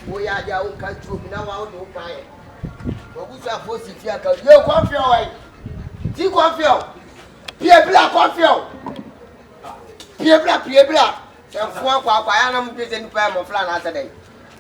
We are your own country. Now I don't buy it. But we shall force it here. You confio. See confio. Pierre Black confio. Pierre Black. Some four I am getting time of flan today.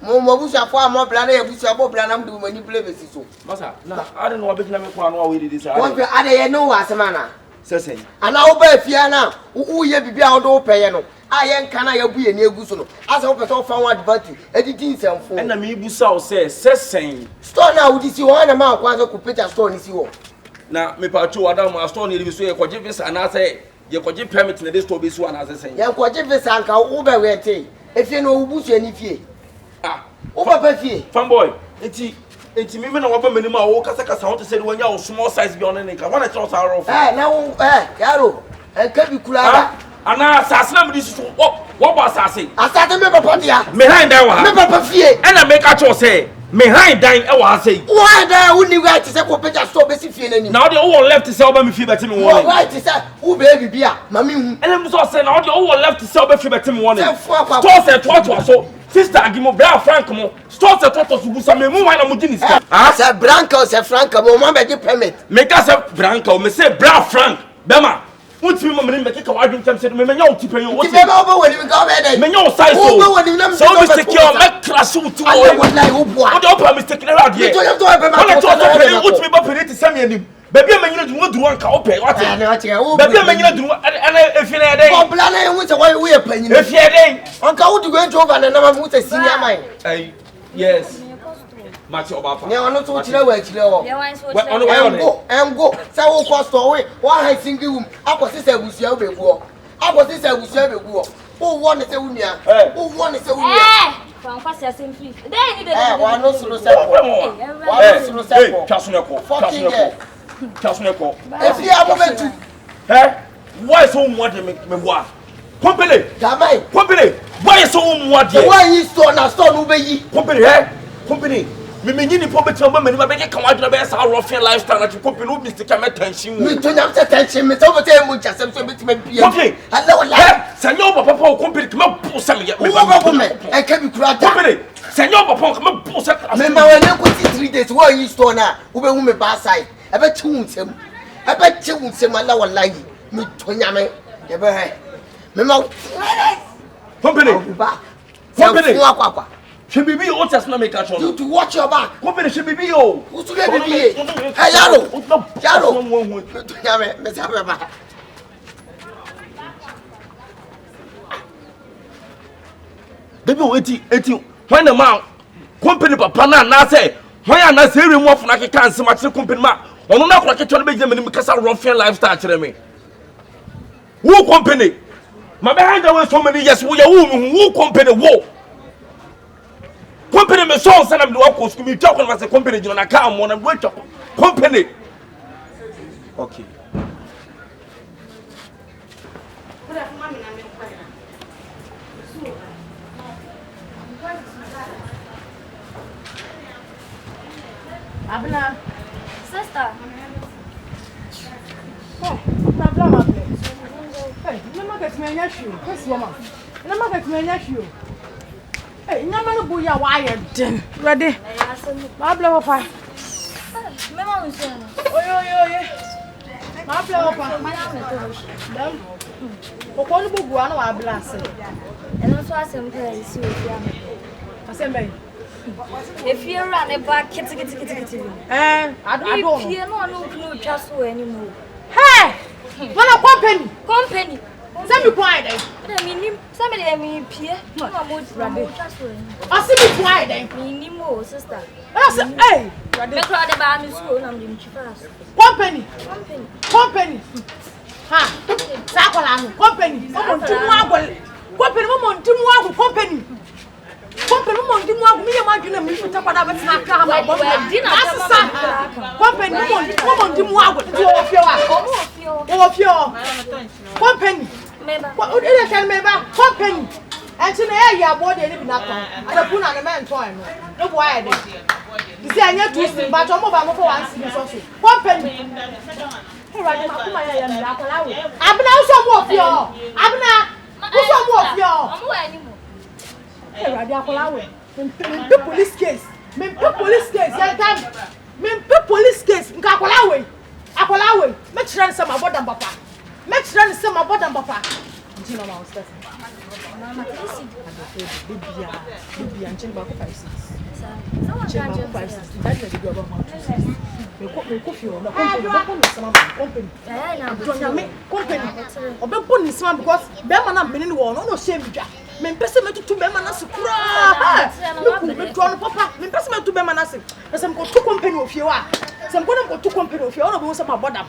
Mobusa for more plan, Busa Boblanam do manipulate so. Massa, I don't know what became one way this. What I know as a manner. Say, and now by Fiana, who ye be out of payano. I am can I be a near Gusono. As I hope I found one advantage, editing some phone. And the me Busa says, saying, Stone now, this you want a man, one could put a stone is you. Now, me patrol Adam, a stone in the Suya Quajivis, and I say, you could give permit in this to be one as I say. Young Quajivis and Uber where tea. If you know Bush any fee. Ah, over fee. Fanboy, it's me when I open minimum or Casaka sound to say when you're small size beyond any. I want to toss our off. Now, Yaro, and can be Kula. And now, Sassam, this is what was I saying? I started to party behind that one. And I make a choice say, behind dying, I was saying, why there wouldn't you write to say, so basically, now the old left to sell me feel better. Why to say, who baby beer, Mammy, and I'm so saying, all the old left to sell me feel better. One, so. Sister, give me Bra Franco. Start the total to some move my Mujinis. I said Branco, said Franco, Mamma, get permit. Make us a Branco, me say Bra Frank. Bema, what's your mother make a wide time said, Menyo, to pay you. What's over when you go there? Menyo size, so secure, make class to what open mistake out here. What's me up to send me? Baby, I'm going to one cow pay. What? Baby, I'm going to do if you're there. Oh, Blana, what's the way we are paying? If you're there, Uncle, to go over and I'm with a senior mind. Yes. Much about now, I'm not so chill. I'm go. So, cost away. Why I think you, I was this, I was your before. I was this, I was your before. Who won it? Who won it? From first year simply. Then, one no solution. If you are moving to, why so much me what? Company, company, why so much? Why is stone over ye? Company, me mean you probably tell me, but you come out of the best rough lifestyle that you company, Mr. Cameton. We don't have to attention, Miss Overtime, which has some bit me. Okay, hello, Senor Papa, company, come up, pull some of I can be crowded. Company, Senor Papa, come up, pull some. Remember when you put 3 days, why you store now? Who will me by side? I bet you won't him. I bet you won't say my lower line. Me to Yame. Never had. Memo. Company. Company. Should be all just not make a show. You to watch your back. Company should be all. Who's to get me? Hey, Yaro. Yaro. Miss Abba. Baby, 80. When the mount. Company, Papa, now say. Why am I saying more from like cancer much company? On not like a trying to make because I rough lifestyle to me. Who company? My behind there was so many years. We are who company? Whoa. Company, my sons and I'm the workers. We talk about the company. You know, I can't want to wait up. Company. Okay. Abna, sister. Oh, na blama ple. Hey, na market me anya shoe. Yes, woman. Na market me anya shoe. Hey, na ma no buya wire den. Ready? Ma blama fa. Mama unse. Oyo. Ma blama fa. Dem. Okwo no bugu ana wa blase. Eno so asem ka isi ofi am. Asem be. If you run a back, kitty. I don't. If you no trust anymore. Hey! What a company! Send me quiet. I mean, somebody I mean, Pierre. I see me quiet. Minimo, sister. Hey! The crowd about me school, I'm doing first. Company. Ha! Sakola, company. Company. Company mo ndi mo me ma dwena me futa pada bet na ka ma bo na company mo ndi mo agwo ti o fio company member o ile tell member company enti na e ya bo de ni bi na to adapu na me nton no bo aye de di se anya tu sin ba to mo ba mo for one sin so company e ra ma kuma ya mi akola wo abna so mo fio abna so mo fio omo wa ni mo Hey, Radia Colawe. police case. Me police case. Me police case. Nka akola we. Me chira nsema bodam papa. Me chira nsema bodam papa. Nti mama o stress. Mama, Baby, I'm changing back 5 6. Change back 5 6. That's the go about 2 6. Me ko feel na company. Obekpo ni sama because be man na me ni wo no shame dwa. Me pese me tutu be man na se kura. Me draw no papa. Me pese me tutu be man na se. Pese me ko tu company ofie wa. Se me ko tu company ofie o no be so ma bodam.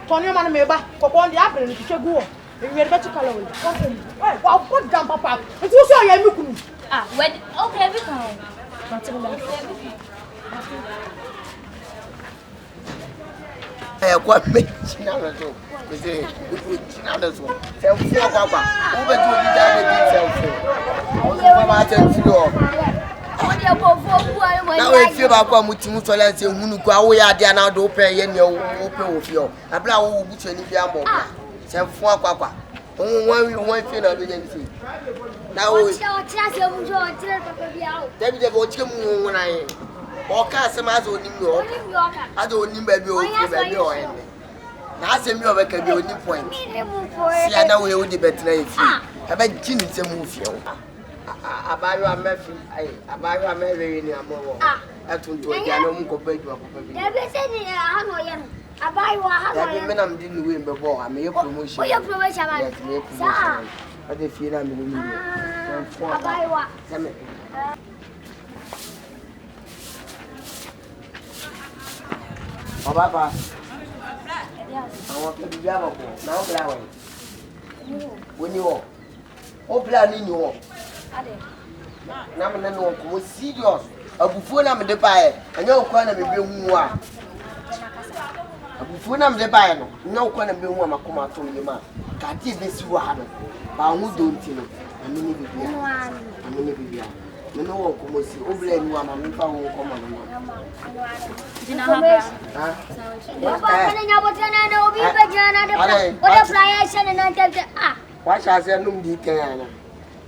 Tonyo man me ba. Kokon dia abre ni twetwe go. We are better color with company. Why? Wow, put down, papa. It's also a yamuku. Ah, when okay, we come. What make China so? We say, China so. Tell me, Papa, who bet you be done with yourself? Now, if you are going to Mutual and Munuka, we are there now to open your of your. A blow which any young Sem fwa papa. One thing I do anything. Now we David watch him when I walk as a mass on New York. I don't need baby or end. Now send me over can be only point. See, I know we would be better. I bet Jimmy to move you. I buy you a Murphy. I buy you a Mary in your mother. I don't do it. I don't go back to a that men I'm dealing with before. I made a promotion. Your promotion, sir. But they feel I'm in the Papa, I want to be now. When you walk, oh, planning you walk. Now, no, serious. A buffoon, I'm the buyer, and your corner will be more. Before I'm the buyer, no one of you want to come out from your mouth. Can't you miss you have it? But who don't you know? I mean, if you are. You know what, come see, over and one, and if I won't come on. What shall I say? No, deacon.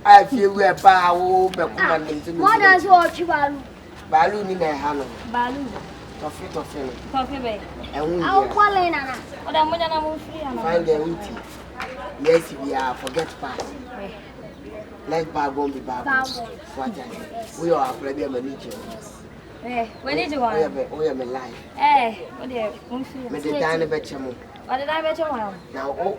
I feel we're power, but come on, what does what you are? Balloon in a hand. Balloon. Coffee bay. I'll call in. What I'm going to find the witty. Yes, we are forget past. Like bag won't be bad. We are a problem manager. When did you want? We have a life. Eh, what do you? Made the tiny betchamu. What did I bet you want? Now, oh,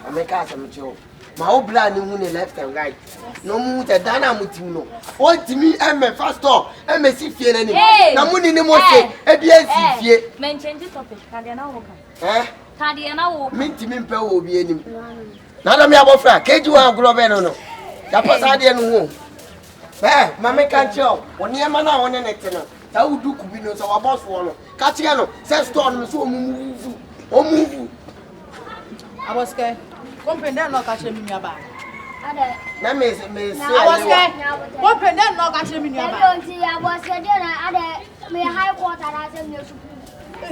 I make us some joke. My old blood moon left and right. No moon the dynamite no. What to me and my first door and my see fear any. No moon in the morning. A mention the topic. Cadiana walk. Cadiana walk. Mint to me will be any. None of me about Frank. Can't you have Gloveno? That was I didn't know. Eh, Mamma can't show. When you are on an external. That would do Cubinos our boss one. Catiano says storm so move. Oh, move. ABOSKE. Company no catch me nearby. Na me ABOSKE. Company no catch me nearby. I don't see ABOSKE there. Me high quarter as in your school.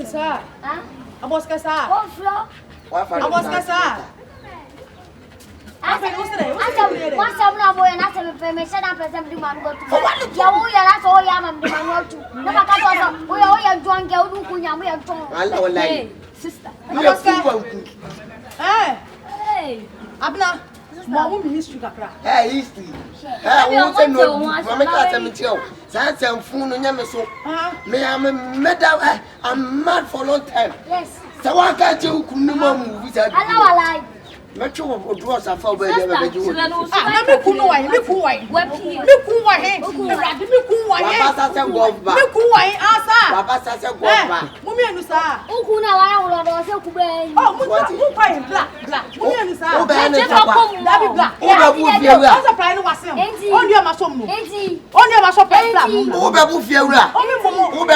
Sir. ABOSKE sir. What floor? ABOSKE sir. What's up now, boy? And I said, permission and present the man go to. Oh, yeah, that's all I am. The man to. No matter what, we are drunk. We are drunk. I like sister. ABOSKE. Hey, Abna, my history kakra. Hey, history. Hey, what's a no? Mama can't tell me. That's a phone on your so. Me, I'm mad. I'm mad for a long time. Yes. So I can't tell you, movies. I know I like. Metro of draws are for baby. Me kuwai. Asa. Papa says a go. Mummy and Sa. Ukuna wa lo se kube. Oh, who black. Mummy and Sa. Black. What's a plan was him? On your masom. On your masom. Who be Fiora? Who be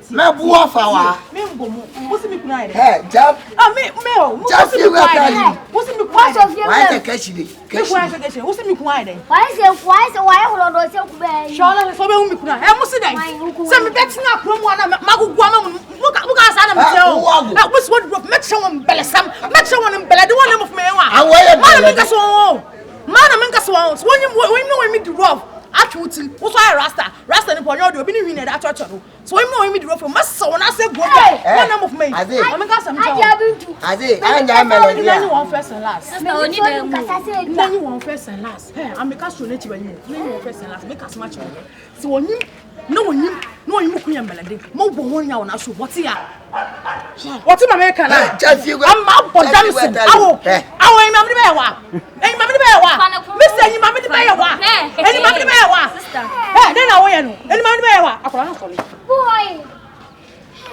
Mabuafa? What's me crying? Hey, Jump. Just you what's me quiet? Why the cash? What's me quiet? Why lo se kube. Shola so be me cry. E musi dai. Se me betting up promo na magugwa muka sa na me tell. What's what drop make sure one belesam. Make sure one bele the one of me wa. Man me ka so. Man me ka so. When know me the rough. Actually, also I Rasta ni ponyo de obi ni win that church no. So him know me the rough. Must so na say go back. One name of me. I'm going some job. Aze, anya melody. You want first and last. Sister, only them. Then you want first and last. Hey, I'm make us donate when you. You want first and last. Make us match. So when you no you kunya melody. Mo bo won ya na so what ya. What in America na? I'm out for dancing. Awo em mamdi be wa. Em mamdi be wa. Me say em mamdi be wa. Em mamdi be wa. Sister. Eh, then na wo ye no. Em mamdi be wa. Akola na kole. Boy.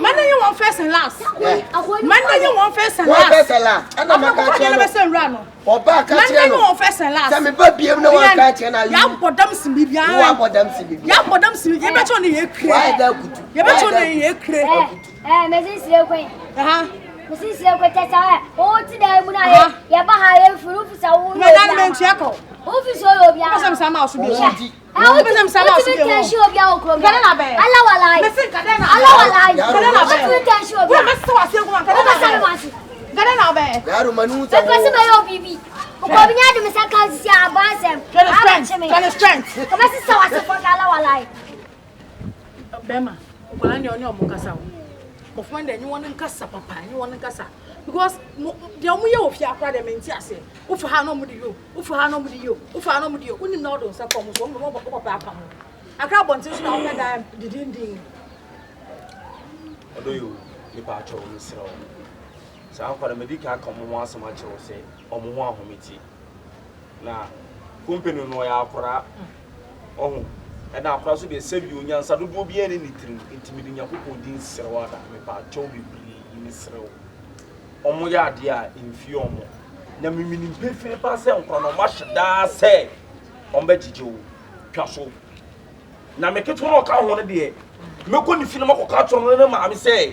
Man you want first and last. Man you want first and What last. first and last? And I'm not going to Oba ka man che you no. want first and last. Say me ba biem no one ka che na you. Ya bodam si bibia. You are bodam si bibia. Ya bodam si ye becho ne ye kre. Why that kutu? Ye becho ne ye kre. Me sin sire kwen. Aha. Me sin sire kwen tesa o ti da mu na ye. Ye ba ha ye furu fisa wo. Me dan me ntia ko. O fi so yo bia. Person sama osu bi. Ah, o ti sama osu bi. O ti show bia o kro. Kada na be. Ala walai. Me sin kada na. Ala walai. Kada na be. O ti show bia. Me so ase ko kada na be. Kada na be. Yaro manu ta. E pese me yo bibi. O ko bi nya de me sa kan si abasem. Can strength. O me si so ase for ala walai. Bema, ukola ni oni omukasa wo. Mo find that you want nkasa papa, you want nkasa. Because the omu ye ofia akra de menti ase. Ufu ha no mu di yo. Ufu ha no mu di yo. Ufu ha no mu di yo. Unim na odo nsa kom so mo papa aka mo. Akra bonti so na o da didindin. Odo yo ni pa cho mi sra o. Sa akwara medical ka mo asema che o se omo ho ahometi. Na company no ya akra ohun and our process be save you nyansa do bi ene nitrim intimidi nyakopon din srewada me pa chow bibiri ni srew omo ya ade a mfi omo na mimini pefe pa se nkro no mahda se ombe gigewo twaso na me keto no ka ho ne de me ko ni fi no makoka toro no ma me se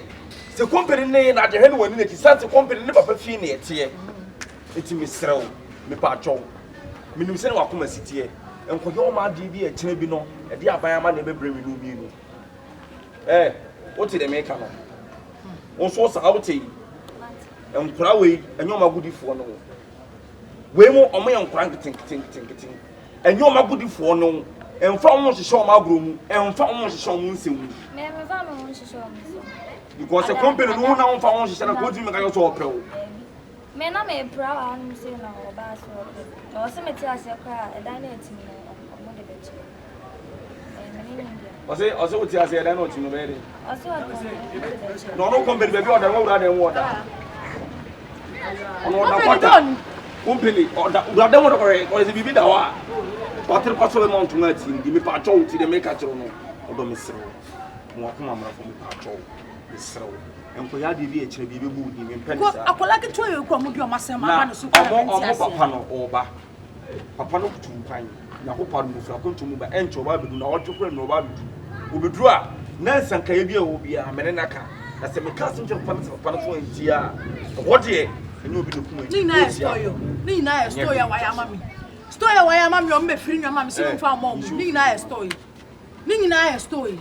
company ne na de he no wani na ti sanse company ne papa fi ne ete eti me srew me pa chow minim se ne wakoma sitie enkoyo ma di bi e kire bi no e di aban ama na bebre mi no mi no o ti de me ka no o so sa o ti enkura we enyo ma gudifo no we mu omo ye nkura nkitin enyo ma gudifo no emfa omo hihye o ma agro mu emfa omo hihye o mu nsem mu Me fa no hihye o mu because the company no na omfa omo hihye na ko di me ka yo so opre o me na me pra wa no se na o ba so no se me ti ase kra e dan na etimi no de beche ose o ti ase e dan na otimi no be de ose o no company be bi order wo wura den wo order ono na kwata company order wura den wo order ko se bibi da wa water paso be mount na ti ndi me pa cho ti de me ka chiro no odo me sero mo akoma mra fo me pa cho me sero enko ya de bi e kire bi be bu di me penisa akola ke to ye ko mo di o masem aba no so ko omo papa no oba papa no kutu mpan na ko pa no fura kontu mu ba encho ba bedu na odwekure no ba bedu obedru a na nsanka ye bi a obi a mene naka na se me ka sinje papa no so entia wode enye obi do kuma ni na story ya waya mami story ya waya mami o me firi nwa mami se mfa mo ni na story ni na story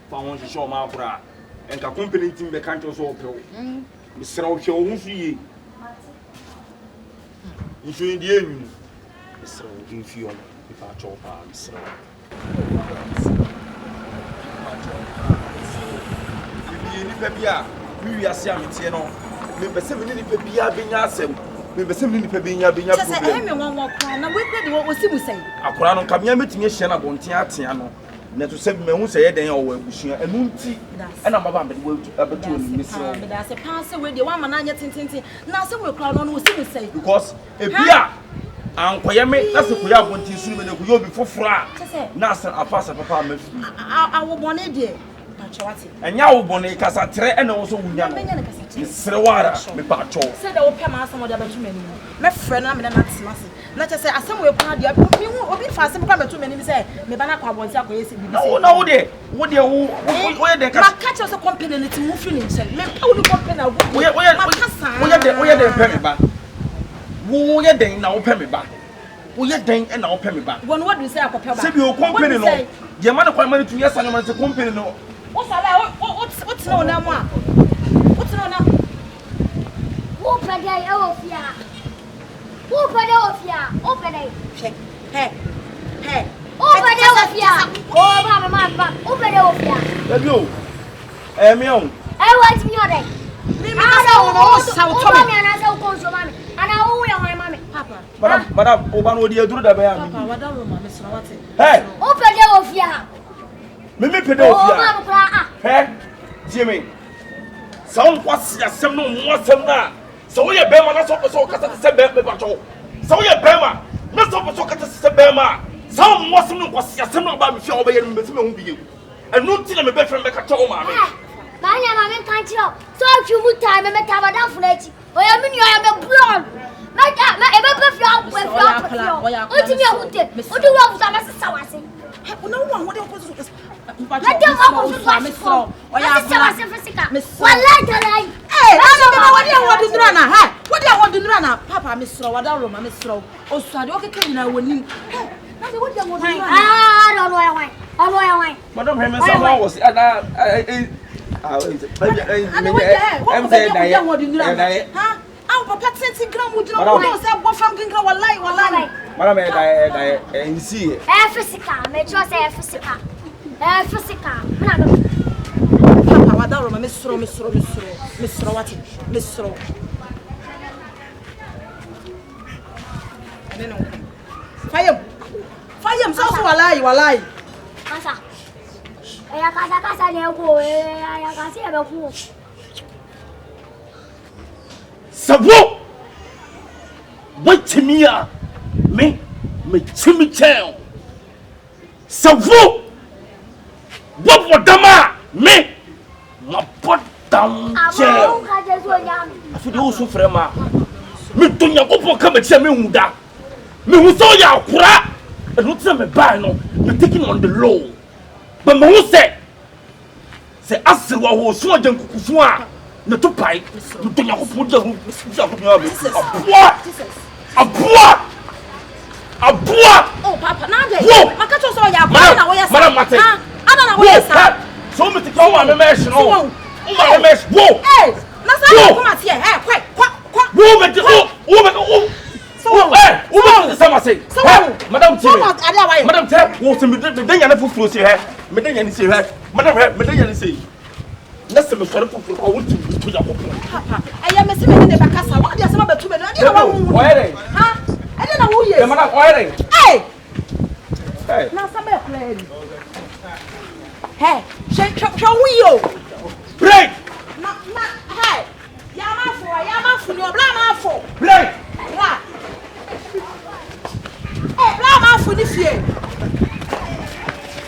fa won se show ma akura enka company team be kan to so opewo mi sra o hwe o hu fiye nso ndi enyu mi sra o din fiye o mi fa cho pa mi sra ni pebia mi wi ase ametie no me bese me ni pebia benya asem me bese me ni pebia benya problem se me won kra na we kre de wo simu sei akura no kamia metinye hye na bonten atea no na to se me hu se ye den o wa busua enu nti e na maba me we abetu ni misro me da se pan se we de wa ma na anya tintintin na se we kra no wo simu sei because ebia ankoye me na se koya bonten sunu me na koyo bi fofora na se afasa papa mafi awo bone de pachawati enya wo bone kasa tre e na wo so wunya no ni srewara me pacho se da wo pema asem de abetu mani me frɛ na me na natsemase na che se asem we pa de mi hu obi fa asem kwa betu mani se me ba na kwa bonti akoye se bibi se na wo de wo ye de kasa ma catch us company ni ti mu fi ni nche me pa wo company na wo ye de pɛ me ba wo ye den na wo pɛ me ba wo ye den e na wo pɛ me ba wo no what do say akopɛ ba se bi o company no de ma na kwa ma tu yesa no ma se company no wo sala wo tino na mu a wo tino na wo pɛgɛ e wo fia Open the ofia. Open it. Hey. Open the ofia. Oh, mama. Open the ofia. Baby, me I want me on it. Me say Oh, mommy, and I say go to mommy. And I will my mommy. Papa. Madam, Oban wo dey duru da ba Papa, what don't room me so what? Hey. Open the ofia. Me pede ofia. Oh, mama. Hey. Jimmy. Sound kwasi asem no mo asem na. So we be ma na so kasa se be ba cho. So we be ma. Na so kasa se be ma. Sound mo asem no kwasi asem no ba me fi oba ye me se me hu biye. Enu ti na me be friend be ka cho ma me. Manya mama can't you. So if you would time me taba down for it. Oh, I mean you are a blonde. My ever feel with your what in your hood. What do you want to say? No one what you Let them walk with my miss. Oh, yeah, Miss. One like a lie. Hey, what do you want to do now? What do you want to do now? Papa, Miss Row, what don't Miss Row? Oh, so I don't care now when you. What do you want to do? I don't know why. I know why. Madam Hemesa was I'm saying that. Huh? I'm Papa sending gram with no say what from gram wallahi. Madam I see. Physical, make sure say physical. Physical. Papa, what don't Miss Row what? Miss Row. Fire, so wallahi. Kasa. Ya kasa ne ko ya kasa ya ko. Savo. Wait me me chimi chen. Savo. What wadama me ma pot down chair. Afi de osu frema. Me tonya kopo ka me che me huda. Me hu so ya akura. Enu tse me buy no. Me taking on the low. But me hu say asirwa ho so ajan kukufu a na to pai. Me tonya kopo da hu. Abua. Oh papa na dey. Maka to so ya akura na wo ya sa. Madam Mate. Ana na wo ya sa. So me take one me mesh no. Uma mesh. Whoa. Hey, na sa come at here. Hey, kwa. Who me oh. So hey, who me say say. Madam Tire. Madam Tire, wo se me den ya na fufu si he. Me den ya ni si he. Madam he, me den ya ni si. Na se me sori fufu ko wuti to ya kopo. Papa, eya me se me ne bakasa. Wa dia se ma betu me. Ade na wa wu. Oyere. Ha? Ade na wo ye. E madam oyere. Hey. Hey. Na sa me kula ni. Hey, show we yo. Break. Na hey. Ya ma fu ni obla ma fu. Break. Ra. Eh, bla ma fu ni fie.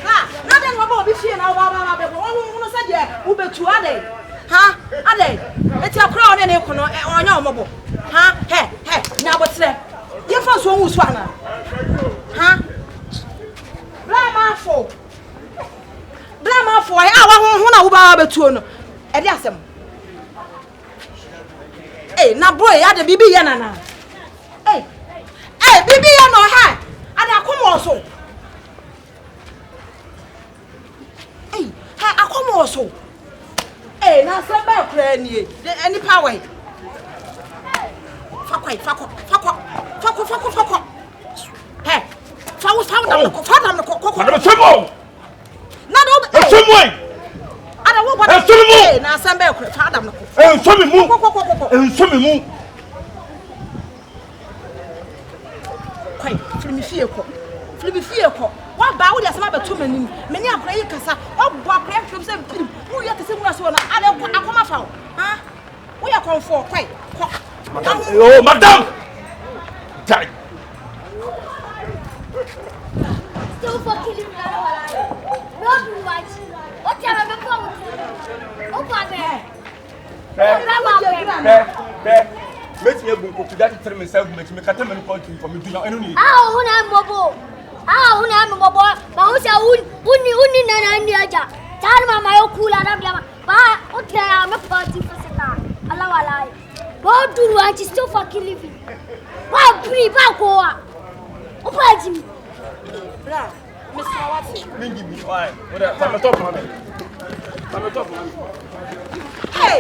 Ra, na den wo ba obi fie na wo ba be wo no se de wo betu ade. Ha? Ade. Eti akra one ne kono onya omobo. Ha? Hey, na botre. Ye fa so wu so ana. Ha? Bla ma fu. Blama for I want to ba betuo no e de asem na boy ya de bibi ya nana bibi ya no ha ada akomo so ha akomo so na se ba kra ni any power fakwa fa na do Somewhere. Ada wo what? Na asambe ekure fa adam no ko. Show me move. Kwai, flimi fie ko. Wa ba wo de asama beto manim. Meni akora yi kasa. Wa bo akora flimi se pim. Wo ya kase mu aso na ada akoma fa. Ha? Wo ya konfo kwai. Oh, madam. Die. Still fucking living not watch. What you have a problem? Opa Be. Make me go to that tell myself make me kata me point for me do now enu ni. Huna mobo. Ma hu se uni na ndi aja. Tan mama yo kula na bia ma. Ba o te ya me party fasika. Allah walai. Go do and still fucking living. Ba pri ba ko a. Opa jim. Bra. Mr. Watson. Mingi mi why? What I'm talking about. Hey,